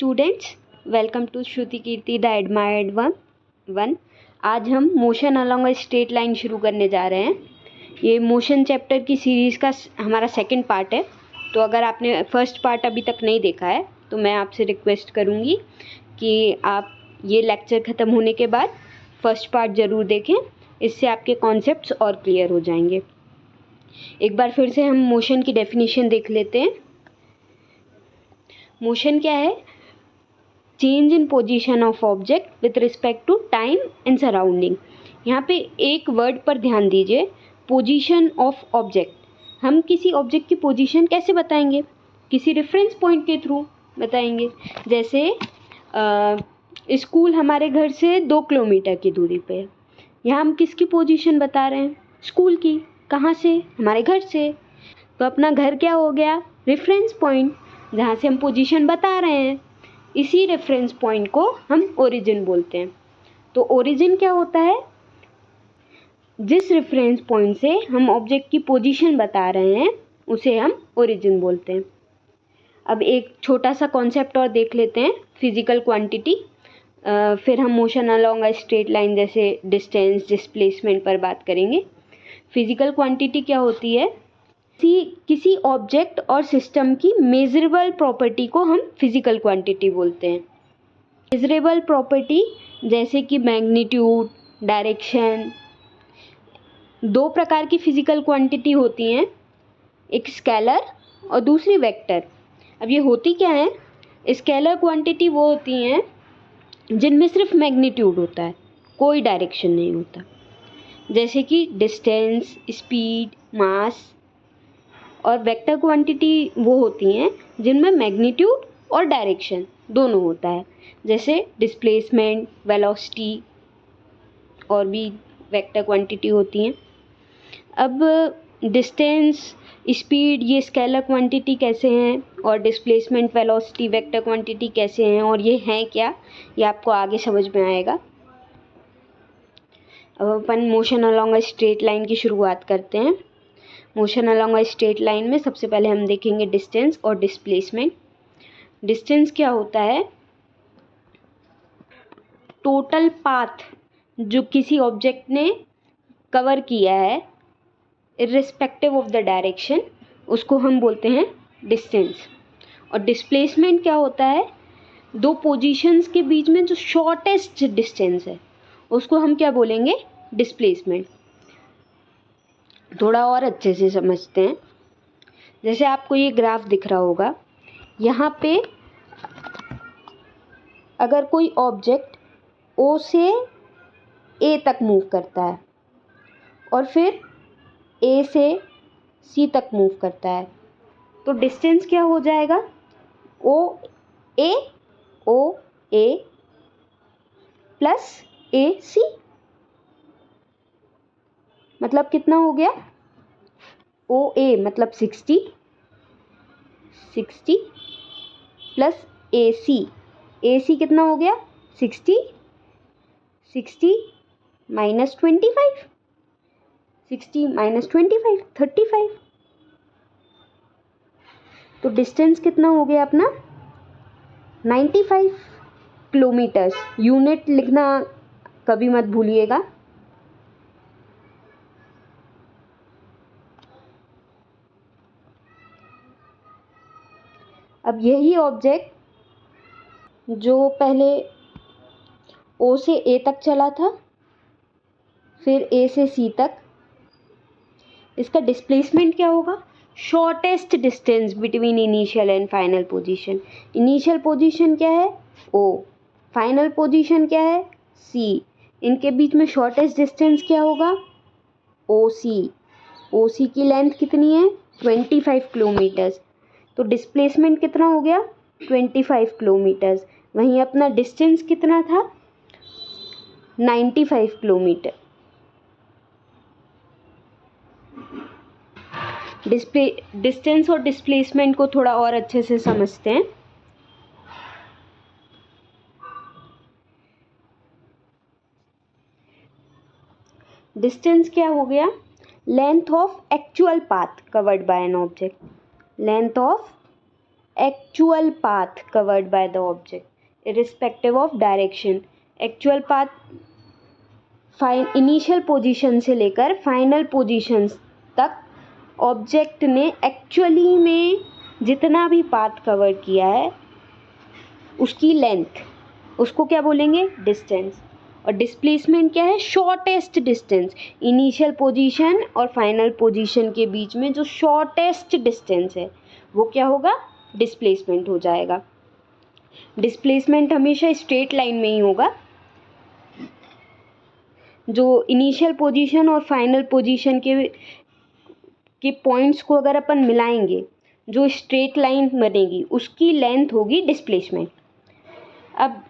Students, welcome to Shruti Kirti the admired one. आज हम motion along a straight line शुरू करने जा रहे हैं। ये मोशन चैप्टर की सीरीज़ का हमारा सेकंड पार्ट है। तो अगर आपने फर्स्ट पार्ट अभी तक नहीं देखा है तो मैं आपसे रिक्वेस्ट करूँगी कि आप ये लेक्चर ख़त्म होने के बाद फर्स्ट पार्ट ज़रूर देखें। इससे आपके कॉन्सेप्ट्स और क्लियर हो जाएंगे। एक बार फिर से हम मोशन की डेफिनेशन देख लेते हैं। मोशन क्या है? Change in position of object with respect to time and surrounding. यहाँ पे एक वर्ड पर ध्यान दीजिए, पोजीशन ऑफ ऑब्जेक्ट। हम किसी ऑब्जेक्ट की पोजीशन कैसे बताएंगे? किसी रेफरेंस पॉइंट के थ्रू बताएंगे। जैसे स्कूल हमारे घर से 2 किलोमीटर की दूरी पे है। यहाँ हम किसकी पोजीशन बता रहे हैं? स्कूल की। कहाँ से? हमारे घर से। तो अपना घर क्या हो गया? रेफरेंस पॉइंट, जहाँ से हम पोजीशन बता रहे हैं। इसी रेफरेंस पॉइंट को हम ओरिजिन बोलते हैं। तो ओरिजिन क्या होता है? जिस रेफरेंस पॉइंट से हम ऑब्जेक्ट की पोजीशन बता रहे हैं उसे हम ओरिजिन बोलते हैं। अब एक छोटा सा कॉन्सेप्ट और देख लेते हैं, फिजिकल क्वांटिटी। फिर हम motion along a straight line जैसे डिस्टेंस, डिस्प्लेसमेंट पर बात करेंगे। फिजिकल क्वांटिटी क्या होती है? किसी ऑब्जेक्ट और सिस्टम की मेजरेबल प्रॉपर्टी को हम फिजिकल क्वांटिटी बोलते हैं। मेजरेबल प्रॉपर्टी जैसे कि मैग्नीट्यूड, डायरेक्शन। 2 प्रकार की फिजिकल क्वांटिटी होती हैं, एक स्केलर और दूसरी वेक्टर। अब ये होती क्या है? स्केलर क्वांटिटी वो होती हैं जिनमें सिर्फ मैग्नीट्यूड होता है, कोई डायरेक्शन नहीं होता, जैसे कि डिस्टेंस, स्पीड, मास। और वेक्टर क्वांटिटी वो होती हैं जिनमें मैग्नीट्यूड और डायरेक्शन दोनों होता है, जैसे डिस्प्लेसमेंट, वेलोसिटी और भी वेक्टर क्वांटिटी होती हैं। अब डिस्टेंस, स्पीड ये स्केलर क्वांटिटी कैसे हैं और डिस्प्लेसमेंट, वेलोसिटी वेक्टर क्वांटिटी कैसे हैं और ये हैं क्या, ये आपको आगे समझ में आएगा। अब अपन motion along a straight line की शुरुआत करते हैं। Motion along a straight line में सबसे पहले हम देखेंगे डिस्टेंस और डिस्प्लेसमेंट। डिस्टेंस क्या होता है? टोटल पाथ जो किसी ऑब्जेक्ट ने कवर किया है इर्रिस्पेक्टिव ऑफ द डायरेक्शन, उसको हम बोलते हैं डिस्टेंस। और डिस्प्लेसमेंट क्या होता है? 2 पोजीशंस के बीच में जो शॉर्टेस्ट डिस्टेंस है उसको हम क्या बोलेंगे? डिस्प्लेसमेंट। थोड़ा और अच्छे से समझते हैं। जैसे आपको ये ग्राफ दिख रहा होगा, यहाँ पे अगर कोई ऑब्जेक्ट O से A तक मूव करता है और फिर A से C तक मूव करता है, तो डिस्टेंस क्या हो जाएगा? ओ ए प्लस AC। मतलब कितना हो गया? OA मतलब 60 प्लस AC कितना हो गया? 60 माइनस 25, 60 माइनस 25 35। तो डिस्टेंस कितना हो गया अपना? 95 किलोमीटर्स। यूनिट लिखना कभी मत भूलिएगा। अब यही ऑब्जेक्ट जो पहले O से A तक चला था, फिर A से C तक, इसका डिस्प्लेसमेंट क्या होगा? Shortest distance between initial and final position. Initial position क्या है? O, फाइनल पोजीशन क्या है? C। इनके बीच में शॉर्टेस्ट डिस्टेंस क्या होगा? OC की लेंथ कितनी है? 25 किलोमीटर्स। तो डिस्प्लेसमेंट कितना हो गया? 25 किलोमीटर्स। वहीं अपना डिस्टेंस कितना था? 95 किलोमीटर। डिस्टेंस और डिस्प्लेसमेंट को थोड़ा और अच्छे से समझते हैं। डिस्टेंस क्या हो गया? Length of actual path covered by an object. Length of actual path covered by the object irrespective of direction. Actual path initial position से लेकर फाइनल पोजीशन तक ऑब्जेक्ट ने एक्चुअली में जितना भी पाथ कवर किया है उसकी लेंथ, उसको क्या बोलेंगे? डिस्टेंस। और डिस्प्लेसमेंट क्या है? Shortest distance. इनिशियल पोजीशन और फाइनल पोजीशन के बीच में जो शॉर्टेस्ट डिस्टेंस है वो क्या होगा? डिस्प्लेसमेंट हो जाएगा। डिस्प्लेसमेंट हमेशा स्ट्रेट लाइन में ही होगा। जो इनिशियल पोजीशन और फाइनल पोजीशन के पॉइंट्स को अगर अपन मिलाएंगे, जो स्ट्रेट लाइन बनेगी उसकी लेंथ होगी डिस्प्लेसमेंट। अब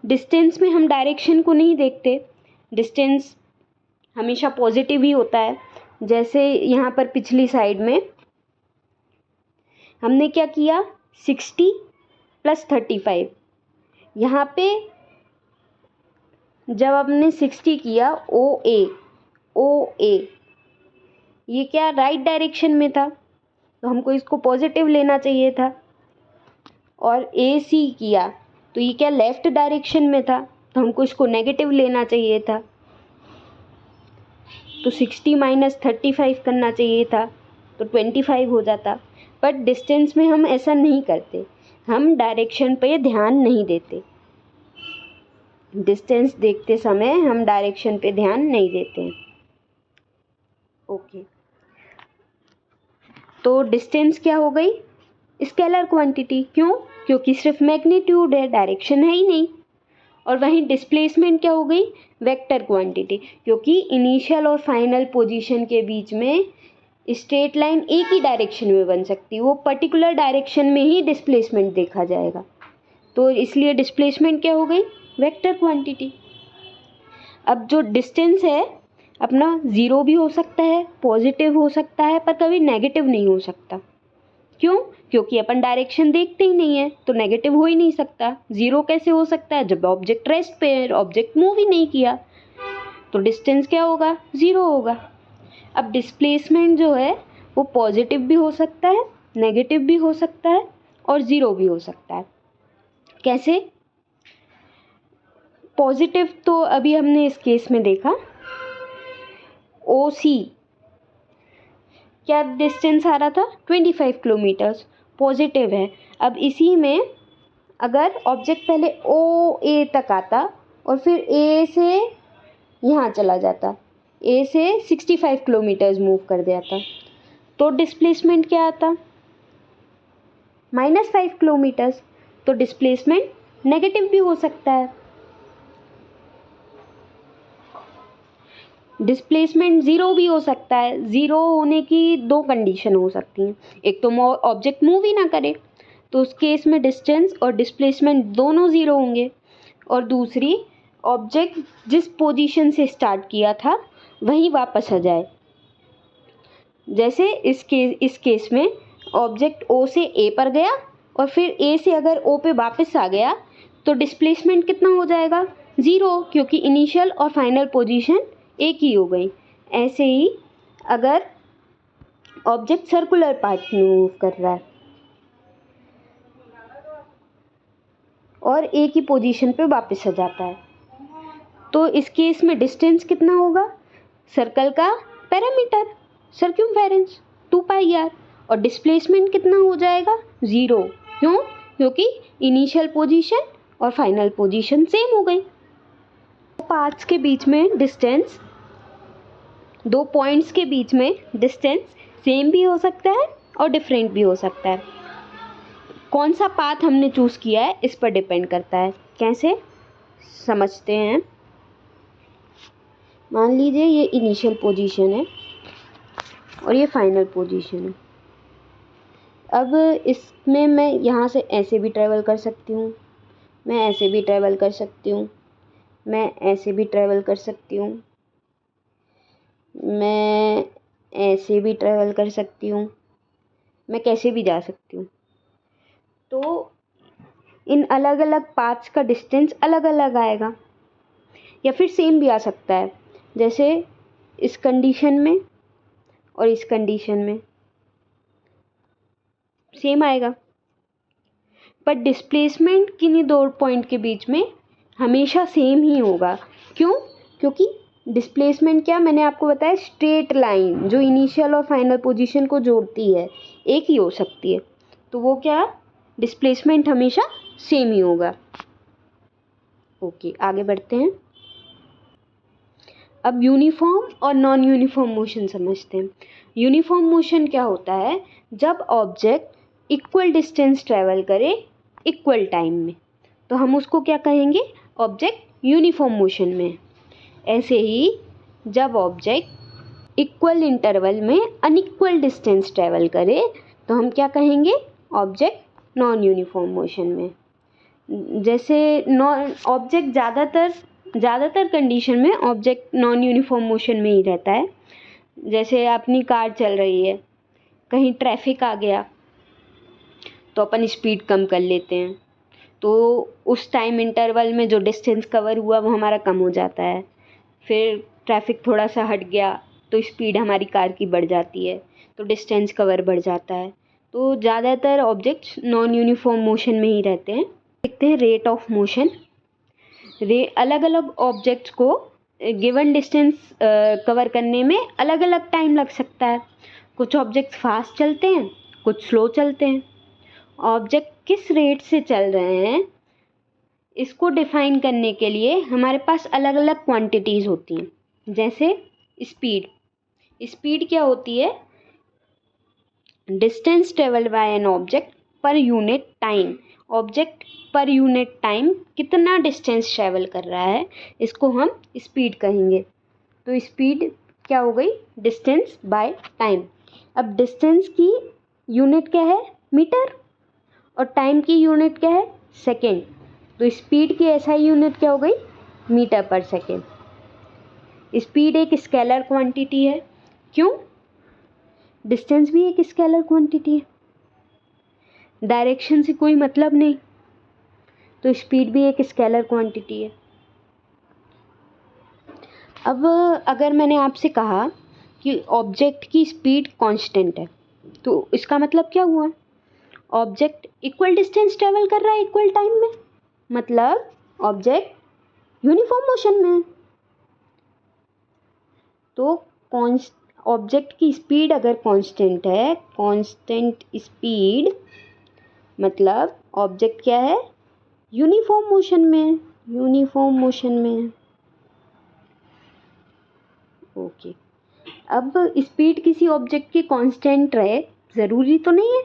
डिस्टेंस में हम डायरेक्शन को नहीं देखते, डिस्टेंस हमेशा पॉजिटिव ही होता है। जैसे यहाँ पर पिछली साइड में हमने क्या किया? 60 + 35। यहाँ पे जब हमने 60 किया ओ ए ये क्या राइट डायरेक्शन में था, तो हमको इसको पॉजिटिव लेना चाहिए था। और AC किया तो ये क्या लेफ्ट डायरेक्शन में था, तो हमको इसको नेगेटिव लेना चाहिए था। तो 60 - 35 करना चाहिए था, तो 25 हो जाता। बट डिस्टेंस में हम ऐसा नहीं करते, हम डायरेक्शन पे ध्यान नहीं देते। डिस्टेंस देखते समय हम डायरेक्शन पे ध्यान नहीं देते हैं। ओके, तो डिस्टेंस क्या हो गई? Scalar quantity. क्यों? क्योंकि सिर्फ मैग्नीट्यूड है, डायरेक्शन है ही नहीं। और वहीं डिस्प्लेसमेंट क्या हो गई? वेक्टर क्वांटिटी, क्योंकि इनिशियल और फाइनल पोजीशन के बीच में स्ट्रेट लाइन एक ही डायरेक्शन में बन सकती है, वो पर्टिकुलर डायरेक्शन में ही डिस्प्लेसमेंट देखा जाएगा। तो इसलिए डिस्प्लेसमेंट क्या हो गई? Vector quantity. अब जो डिस्टेंस है अपना 0 भी हो सकता है, पॉजिटिव हो सकता है, पर कभी नेगेटिव नहीं हो सकता। क्यों? क्योंकि अपन डायरेक्शन देखते ही नहीं है, तो नेगेटिव हो ही नहीं सकता। 0 कैसे हो सकता है? जब ऑब्जेक्ट रेस्ट पे है, ऑब्जेक्ट मूव ही नहीं किया, तो डिस्टेंस क्या होगा? 0 होगा। अब डिस्प्लेसमेंट जो है वो पॉजिटिव भी हो सकता है, नेगेटिव भी हो सकता है और 0 भी हो सकता है। कैसे? पॉजिटिव तो अभी हमने इस केस में देखा, OC क्या डिस्टेंस आ रहा था? 25 किलोमीटर्स, पॉजिटिव है। अब इसी में अगर ऑब्जेक्ट पहले OA तक आता और फिर A से यहाँ चला जाता, A से 65 किलोमीटर्स मूव कर जाता, तो डिस्प्लेसमेंट क्या आता? -5 किलोमीटर्स। तो डिस्प्लेसमेंट नेगेटिव भी हो सकता है। डिस्प्लेसमेंट 0 भी हो सकता है। 0 होने की 2 कंडीशन हो सकती हैं। एक तो ऑब्जेक्ट मूव ही ना करे, तो उस केस में डिस्टेंस और डिस्प्लेसमेंट दोनों 0 होंगे। और दूसरी, ऑब्जेक्ट जिस पोजीशन से स्टार्ट किया था वहीं वापस आ जाए। जैसे इस केस में ऑब्जेक्ट O से A पर गया और फिर A से अगर O पे वापस आ गया, तो डिस्प्लेसमेंट कितना हो जाएगा? 0, क्योंकि इनिशियल और फाइनल पोजीशन एक ही हो गई। ऐसे ही अगर ऑब्जेक्ट सर्कुलर पाथ में मूव कर रहा है और एक ही पोजीशन पे वापस आ जाता है, तो इस केस में डिस्टेंस कितना होगा? सर्कल का पैरामीटर, सर्कम्फेरेंस 2πr। और डिस्प्लेसमेंट कितना हो जाएगा? 0। क्यों? क्योंकि इनिशियल पोजीशन और फाइनल पोजीशन सेम हो गई। पाथ्स के बीच में डिस्टेंस, 2 पॉइंट्स के बीच में डिस्टेंस सेम भी हो सकता है और डिफरेंट भी हो सकता है। कौन सा पाथ हमने चूज़ किया है इस पर डिपेंड करता है। कैसे समझते हैं? मान लीजिए ये इनिशियल पोजीशन है और ये फाइनल पोजीशन है। अब इसमें मैं यहाँ से ऐसे भी ट्रैवल कर सकती हूँ, मैं ऐसे भी ट्रैवल कर सकती हूँ, मैं ऐसे भी ट्रैवल कर सकती हूँ, मैं ऐसे भी ट्रैवल कर सकती हूँ, मैं कैसे भी जा सकती हूँ। तो इन अलग अलग पाथ्स का डिस्टेंस अलग अलग आएगा, या फिर सेम भी आ सकता है। जैसे इस कंडीशन में और इस कंडीशन में सेम आएगा, पर डिस्प्लेसमेंट किन्हीं दो पॉइंट के बीच में हमेशा सेम ही होगा। क्यों? क्योंकि डिस्प्लेसमेंट क्या, मैंने आपको बताया, स्ट्रेट लाइन जो इनिशियल और फाइनल पोजीशन को जोड़ती है एक ही हो सकती है, तो वो क्या, डिस्प्लेसमेंट हमेशा सेम ही होगा। ओके, आगे बढ़ते हैं। अब यूनिफॉर्म और नॉन यूनिफॉर्म मोशन समझते हैं। यूनिफॉर्म मोशन क्या होता है, जब ऑब्जेक्ट इक्वल डिस्टेंस ट्रेवल करे इक्वल टाइम में, तो हम उसको क्या कहेंगे, ऑब्जेक्ट यूनिफॉर्म मोशन में। ऐसे ही जब ऑब्जेक्ट इक्वल इंटरवल में अनइक्वल डिस्टेंस ट्रेवल करे तो हम क्या कहेंगे, ऑब्जेक्ट नॉन यूनिफॉर्म मोशन में। जैसे नॉन ऑब्जेक्ट ज़्यादातर कंडीशन में ऑब्जेक्ट नॉन यूनिफॉर्म मोशन में ही रहता है। जैसे अपनी कार चल रही है, कहीं ट्रैफिक आ गया तो अपन स्पीड कम कर लेते हैं, तो उस टाइम इंटरवल में जो डिस्टेंस कवर हुआ वो हमारा कम हो जाता है। फिर ट्रैफिक थोड़ा सा हट गया तो स्पीड हमारी कार की बढ़ जाती है, तो डिस्टेंस कवर बढ़ जाता है। तो ज़्यादातर ऑब्जेक्ट्स नॉन यूनिफॉर्म मोशन में ही रहते हैं। देखते हैं रेट ऑफ मोशन। अलग अलग ऑब्जेक्ट्स को गिवन डिस्टेंस कवर करने में अलग अलग टाइम लग सकता है। कुछ ऑब्जेक्ट्स फास्ट चलते हैं, कुछ स्लो चलते हैं। ऑब्जेक्ट किस रेट से चल रहे हैं इसको डिफाइन करने के लिए हमारे पास अलग अलग क्वांटिटीज़ होती हैं। जैसे स्पीड क्या होती है, distance travelled by an object per unit time. Object per unit time कितना डिस्टेंस ट्रेवल कर रहा है इसको हम स्पीड कहेंगे। तो स्पीड क्या हो गई, डिस्टेंस बाय टाइम। अब डिस्टेंस की यूनिट क्या है, मीटर, और टाइम की यूनिट क्या है, सेकेंड। तो स्पीड की एसआई यूनिट क्या हो गई, मीटर पर सेकेंड। स्पीड एक स्केलर क्वांटिटी है। क्यों? डिस्टेंस भी एक स्केलर क्वांटिटी है। डायरेक्शन से कोई मतलब नहीं, तो स्पीड भी एक स्केलर क्वांटिटी है। अब अगर मैंने आपसे कहा कि ऑब्जेक्ट की स्पीड कांस्टेंट है, तो इसका मतलब क्या हुआ, ऑब्जेक्ट इक्वल डिस्टेंस ट्रेवल कर रहा है इक्वल टाइम में, मतलब ऑब्जेक्ट यूनिफॉर्म मोशन में। तो ऑब्जेक्ट की स्पीड अगर कांस्टेंट है, कांस्टेंट स्पीड मतलब ऑब्जेक्ट क्या है, यूनिफॉर्म मोशन में, यूनिफॉर्म मोशन में। ओके, अब स्पीड किसी ऑब्जेक्ट की कांस्टेंट रहे ज़रूरी तो नहीं है।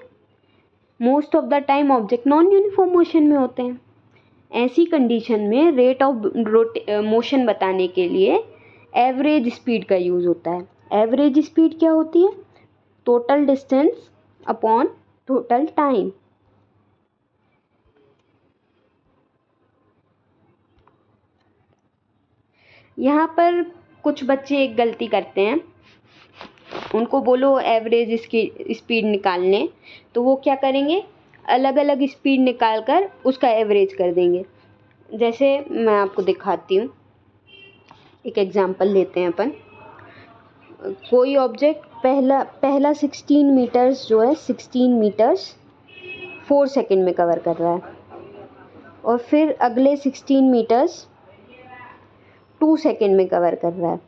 Most of the time object non uniform motion में होते हैं। ऐसी कंडीशन में रेट ऑफ मोशन बताने के लिए एवरेज स्पीड का यूज़ होता है। एवरेज स्पीड क्या होती है, total distance upon total time. यहाँ पर कुछ बच्चे एक गलती करते हैं, उनको बोलो एवरेज इसकी स्पीड निकालने, तो वो क्या करेंगे, अलग अलग स्पीड निकाल कर उसका एवरेज कर देंगे। जैसे मैं आपको दिखाती हूँ, एक एग्जांपल लेते हैं अपन। कोई ऑब्जेक्ट पहला 16 मीटर्स जो है 16 मीटर्स 4 सेकेंड में कवर कर रहा है, और फिर अगले 16 मीटर्स 2 सेकेंड में कवर कर रहा है।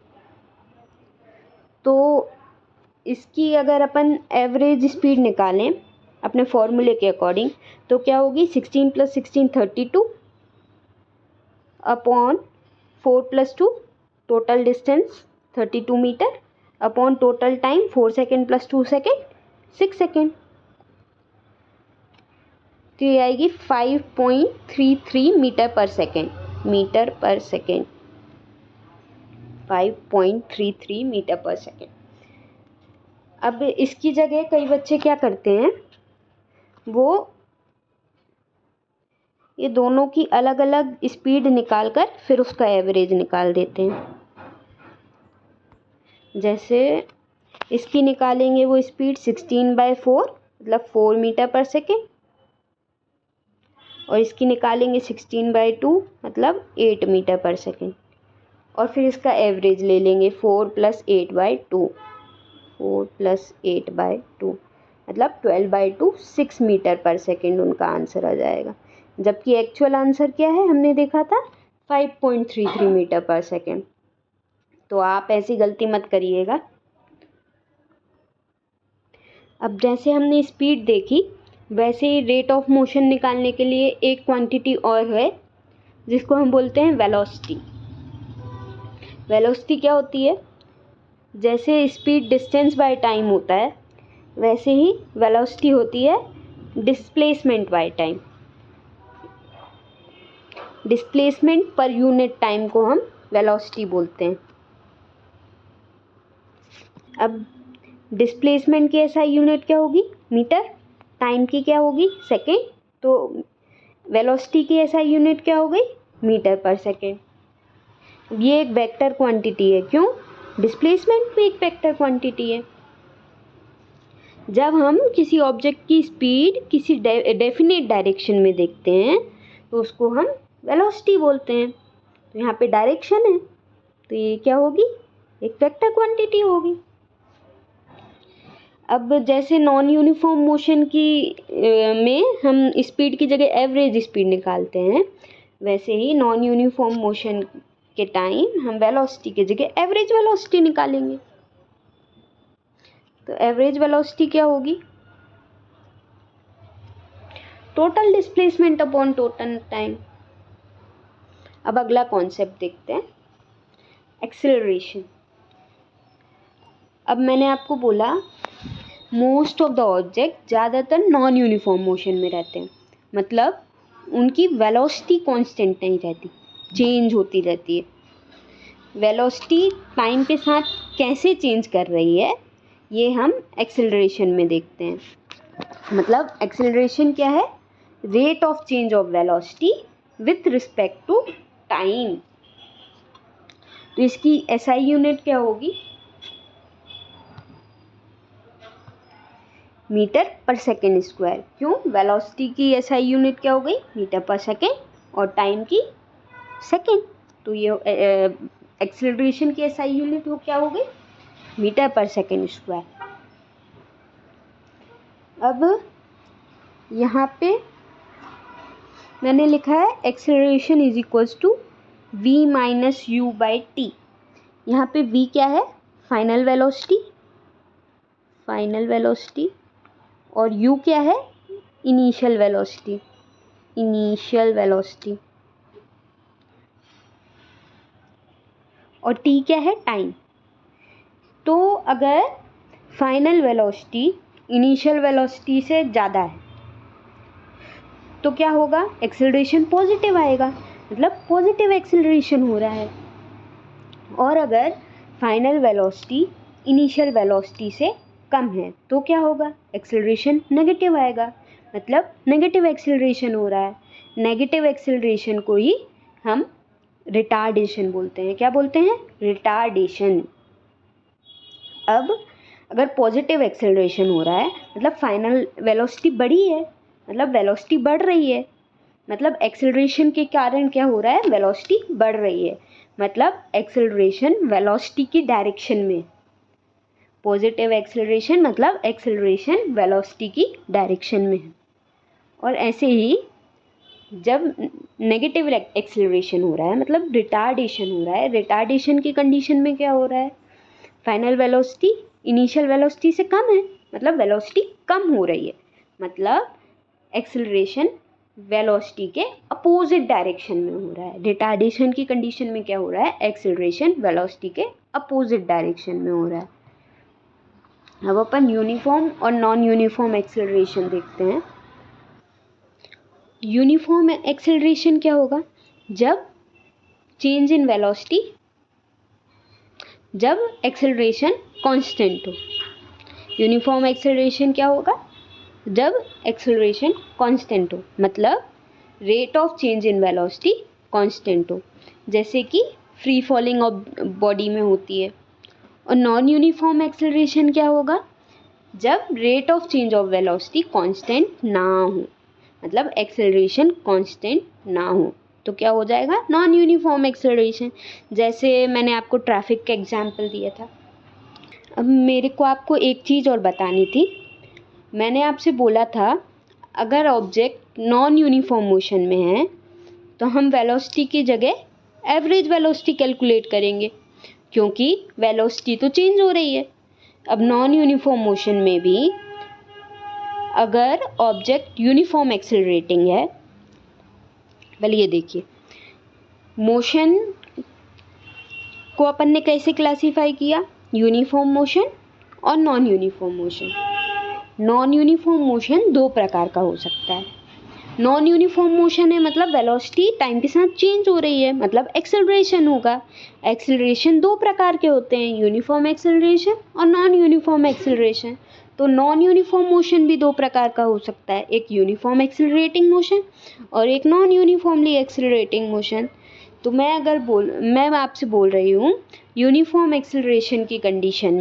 तो इसकी अगर अपन एवरेज स्पीड निकालें अपने फॉर्मूले के अकॉर्डिंग, तो क्या होगी, 16 + 16 32 upon 4 + 2 total distance 32 metre upon total time 4 second + 2 second 6 second. तो ये आएगी 5.33 metre per second, metre per second, 5.33 metre per second. अब इसकी जगह कई बच्चे क्या करते हैं, वो ये दोनों की अलग अलग स्पीड निकाल कर फिर उसका एवरेज निकाल देते हैं। जैसे इसकी निकालेंगे वो स्पीड 16/4 मतलब 4 मीटर पर सेकेंड, और इसकी निकालेंगे 16/2 मतलब 8 मीटर पर सेकेंड, और फिर इसका एवरेज ले लेंगे 4 + 8/2, 4 + 8/2, मतलब 12/2 6 मीटर पर सेकेंड उनका आंसर आ जाएगा। जबकि एक्चुअल आंसर क्या है, हमने देखा था 5.33 मीटर पर सेकेंड। तो आप ऐसी गलती मत करिएगा। अब जैसे हमने स्पीड देखी, वैसे ही रेट ऑफ मोशन निकालने के लिए एक क्वांटिटी और है जिसको हम बोलते हैं वेलोसिटी। वेलोसिटी क्या होती है? जैसे स्पीड डिस्टेंस बाय टाइम होता है, वैसे ही वेलोसिटी होती है displacement by time. Displacement per unit time को हम वेलोसिटी बोलते हैं। अब डिस्प्लेसमेंट की एसआई यूनिट क्या होगी? मीटर। टाइम की क्या होगी? सेकेंड। तो वेलोसिटी की एसआई यूनिट क्या हो गई? Metre per second. ये एक वेक्टर क्वांटिटी है। क्यों? डिस्प्लेसमेंट भी एक वेक्टर क्वांटिटी है। जब हम किसी ऑब्जेक्ट की स्पीड किसी डेफिनेट डायरेक्शन में देखते हैं तो उसको हम वेलोसिटी बोलते हैं। तो यहाँ पे डायरेक्शन है, तो ये क्या होगी? एक वेक्टर क्वांटिटी होगी। अब जैसे नॉन यूनिफॉर्म मोशन की में हम स्पीड की जगह एवरेज स्पीड निकालते हैं, वैसे ही नॉन यूनिफॉर्म मोशन के टाइम हम वेलोसिटी की जगह एवरेज वेलोसिटी निकालेंगे। तो एवरेज वेलोसिटी क्या होगी? Total displacement upon total time. अब अगला कॉन्सेप्ट देखते हैं, एक्सेलरेशन। अब मैंने आपको बोला मोस्ट ऑफ द ऑब्जेक्ट ज़्यादातर नॉन यूनिफॉर्म मोशन में रहते हैं, मतलब उनकी वेलोसिटी कांस्टेंट नहीं रहती, चेंज होती रहती है। वेलोसिटी टाइम के साथ कैसे चेंज कर रही है, ये हम एक्सेलरेशन में देखते हैं। मतलब एक्सेलरेशन क्या है? Rate of change of velocity with respect to time. तो इसकी एसआई यूनिट क्या होगी? Metre per second square. क्यों? वेलोसिटी की एसआई यूनिट क्या हो गई? मीटर पर सेकेंड, और टाइम की सेकेंड। तो ये एक्सेलरेशन की एसआई यूनिट हो क्या हो गई? Metre per second square. अब यहाँ पे मैंने लिखा है acceleration is equals to v minus u by t. यहाँ पे v क्या है? फाइनल वेलोसिटी, फाइनल वेलोसिटी, और u क्या है? इनिशियल वेलोसिटी, इनिशियल वेलोसिटी, और t क्या है? टाइम। तो अगर फाइनल वेलोसिटी इनिशियल वेलोसिटी से ज़्यादा है तो क्या होगा? एक्सेलरेशन पॉजिटिव आएगा, मतलब पॉजिटिव एक्सेलरेशन हो रहा है। और अगर फाइनल वेलोसिटी इनिशियल वेलोसिटी से कम है तो क्या होगा? एक्सेलरेशन नेगेटिव आएगा, मतलब नेगेटिव एक्सेलरेशन हो रहा है। नेगेटिव एक्सेलरेशन को ही हम रिटार्डेशन बोलते हैं। क्या बोलते हैं? रिटार्डेशन। अब अगर पॉजिटिव एक्सेलरेशन हो रहा है मतलब फाइनल वेलोसिटी बढ़ी है, मतलब वेलोसिटी बढ़ रही है, मतलब एक्सेलरेशन के कारण क्या हो रहा है? वेलोसिटी बढ़ रही है, मतलब एक्सेलरेशन वेलोसिटी की डायरेक्शन में। पॉजिटिव एक्सेलरेशन मतलब एक्सेलरेशन वेलोसिटी की डायरेक्शन में है। और ऐसे ही जब नेगेटिव एक्सेलरेशन हो रहा है मतलब रिटार्डेशन हो रहा है, रिटार्डेशन की कंडीशन में क्या हो रहा है? फाइनल वेलोसिटी इनिशियल वेलोसिटी से कम है, मतलब वेलोसिटी कम हो रही है, मतलब एक्सेलरेशन वेलोसिटी के अपोजिट डायरेक्शन में हो रहा है। रिटार्डेशन की कंडीशन में क्या हो रहा है? एक्सेलरेशन वेलोसिटी के अपोजिट डायरेक्शन में हो रहा है। अब अपन यूनिफॉर्म और नॉन यूनिफॉर्म एक्सेलरेशन देखते हैं। यूनिफॉर्म एक्सेलरेशन क्या होगा? जब चेंज इन वेलोसिटी, जब एक्सेलरेशन कांस्टेंट हो। यूनिफॉर्म एक्सेलरेशन क्या होगा? जब एक्सेलरेशन कांस्टेंट हो, मतलब rate of change in velocity constant हो, जैसे कि फ्री फॉलिंग बॉडी में होती है। और नॉन यूनिफॉर्म एक्सेलरेशन क्या होगा? जब rate of change of velocity constant ना हो, मतलब एक्सेलरेशन कांस्टेंट ना हो, तो क्या हो जाएगा? Non uniform acceleration. जैसे मैंने आपको ट्रैफिक का एग्जाम्पल दिया था। अब मेरे को आपको एक चीज़ और बतानी थी। मैंने आपसे बोला था अगर ऑब्जेक्ट नॉन यूनिफॉर्म मोशन में है तो हम वेलोसिटी की जगह एवरेज वेलोसिटी कैलकुलेट करेंगे, क्योंकि वेलोसिटी तो चेंज हो रही है। अब नॉन यूनिफॉर्म मोशन में भी अगर ऑब्जेक्ट यूनिफॉर्म एक्सेलरेटिंग है, पहले ये देखिए, मोशन को अपन ने कैसे क्लासीफाई किया, यूनिफॉर्म मोशन और non uniform motion. Non uniform motion दो प्रकार का हो सकता है। नॉन यूनिफॉर्म मोशन है मतलब वेलोसिटी टाइम के साथ चेंज हो रही है, मतलब एक्सेलरेशन होगा। एक्सेलरेशन दो प्रकार के होते हैं, यूनिफॉर्म एक्सेलरेशन और नॉन यूनिफॉर्म एक्सेलरेशन। तो नॉन यूनिफॉर्म मोशन भी दो प्रकार का हो सकता है, एक यूनिफॉर्म एक्सेलरेटिंग मोशन और एक नॉन यूनिफॉर्मली एक्सेलरेटिंग मोशन। तो मैं आपसे बोल रही हूँ यूनिफॉर्म एक्सेलरेशन की कंडीशन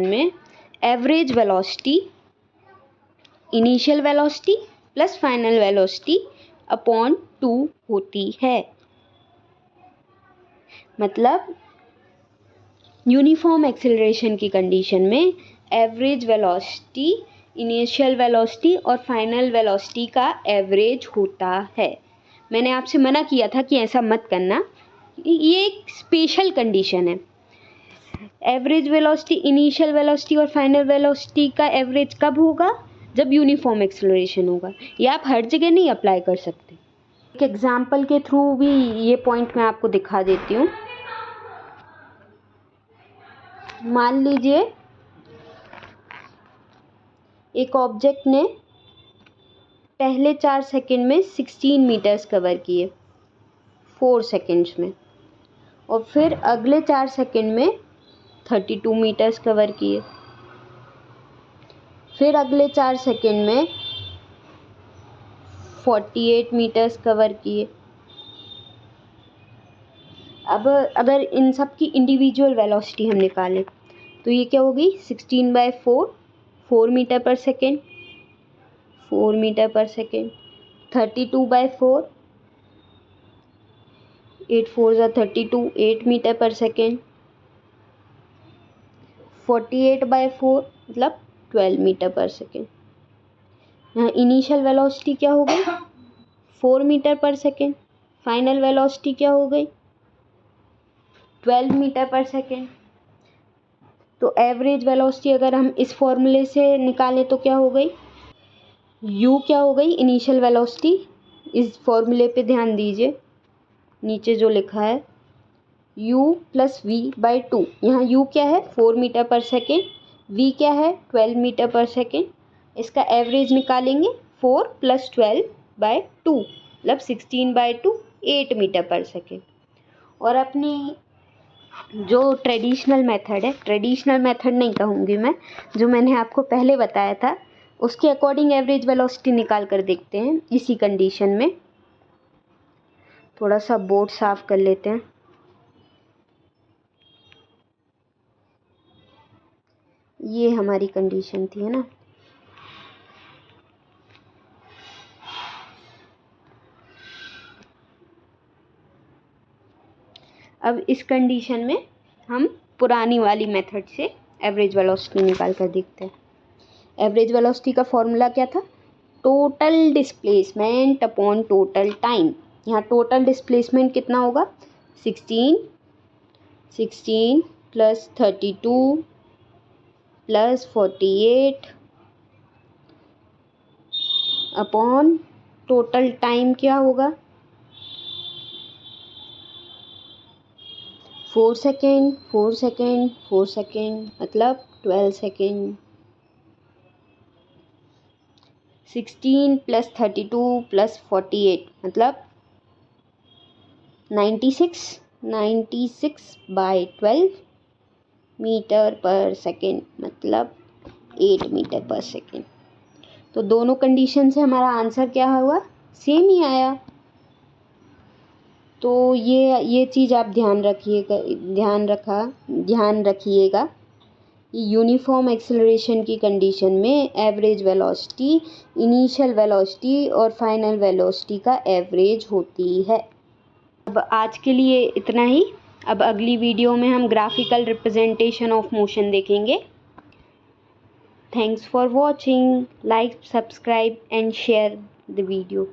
में average velocity initial velocity plus final velocity upon 2 होती है। मतलब यूनिफॉर्म एक्सेलरेशन की कंडीशन में एवरेज वेलोसिटी इनिशियल वेलोसिटी और फाइनल वेलोसिटी का एवरेज होता है। मैंने आपसे मना किया था कि ऐसा मत करना, ये एक स्पेशल कंडीशन है। एवरेज वेलोसिटी इनिशियल वेलोसिटी और फाइनल वेलोसिटी का एवरेज कब होगा, जब यूनिफॉर्म एक्सेलरेशन होगा। ये आप हर जगह नहीं अप्लाई कर सकते। एक एग्जांपल के थ्रू भी ये पॉइंट मैं आपको दिखा देती हूँ। मान लीजिए एक ऑब्जेक्ट ने पहले 4 सेकंड में 16 मीटर्स कवर किए 4 सेकंड्स में, और फिर अगले 4 सेकंड में 32 मीटर्स कवर किए, फिर अगले 4 सेकंड में 48 मीटर्स कवर किए। अब अगर इन सब की इंडिविजुअल वेलोसिटी हम निकालें तो ये क्या होगी, 16/4 4 metre per second 4 metre per second, 32/4 8 4 32 8 metre per second, 48/4 मतलब 12 मीटर पर सेकेंड। यहाँ इनिशियल वेलोसिटी क्या हो गई, 4 metre per second, final velocity क्या हो गई, 12 मीटर पर सेकेंड। तो एवरेज वेलोसिटी अगर हम इस फॉर्मूले से निकालें तो क्या हो गई, u क्या हो गई, इनिशियल वेलोसिटी। इस फॉर्मूले पे ध्यान दीजिए, नीचे जो लिखा है u प्लस v/2। यहाँ u क्या है, 4 मीटर पर सेकेंड, v क्या है, 12 मीटर पर सेकेंड। इसका एवरेज निकालेंगे, 4 + 12/2 मतलब 16/2 8 मीटर पर सेकेंड। और अपनी जो ट्रेडिशनल मेथड नहीं कहूँगी मैं, जो मैंने आपको पहले बताया था, उसके अकॉर्डिंग एवरेज वेलोसिटी निकाल कर देखते हैं इसी कंडीशन में। थोड़ा सा बोर्ड साफ कर लेते हैं। ये हमारी कंडीशन थी, है ना। अब इस कंडीशन में हम पुरानी वाली मेथड से एवरेज वेलोसिटी निकाल कर देखते हैं। एवरेज वेलोसिटी का फॉर्मूला क्या था, total displacement upon total time. यहाँ टोटल डिस्प्लेसमेंट कितना होगा, 16 plus 32 plus 48 upon total time क्या होगा, 4 सेकेंड मतलब 12 सेकेंड। 16 प्लस 32 प्लस 48 मतलब 96/12 मीटर पर सेकेंड मतलब 8 मीटर पर सेकेंड। तो दोनों कंडीशन से हमारा आंसर क्या हुआ, सेम ही आया। तो ये चीज़ आप ध्यान रखिएगा। यूनिफॉर्म एक्सेलरेशन की कंडीशन में एवरेज वेलोसिटी इनिशियल वेलोसिटी और फाइनल वेलोसिटी का एवरेज होती है। अब आज के लिए इतना ही। अब अगली वीडियो में हम ग्राफिकल रिप्रेजेंटेशन ऑफ मोशन देखेंगे। Thanks for watching. Like, subscribe and share the video.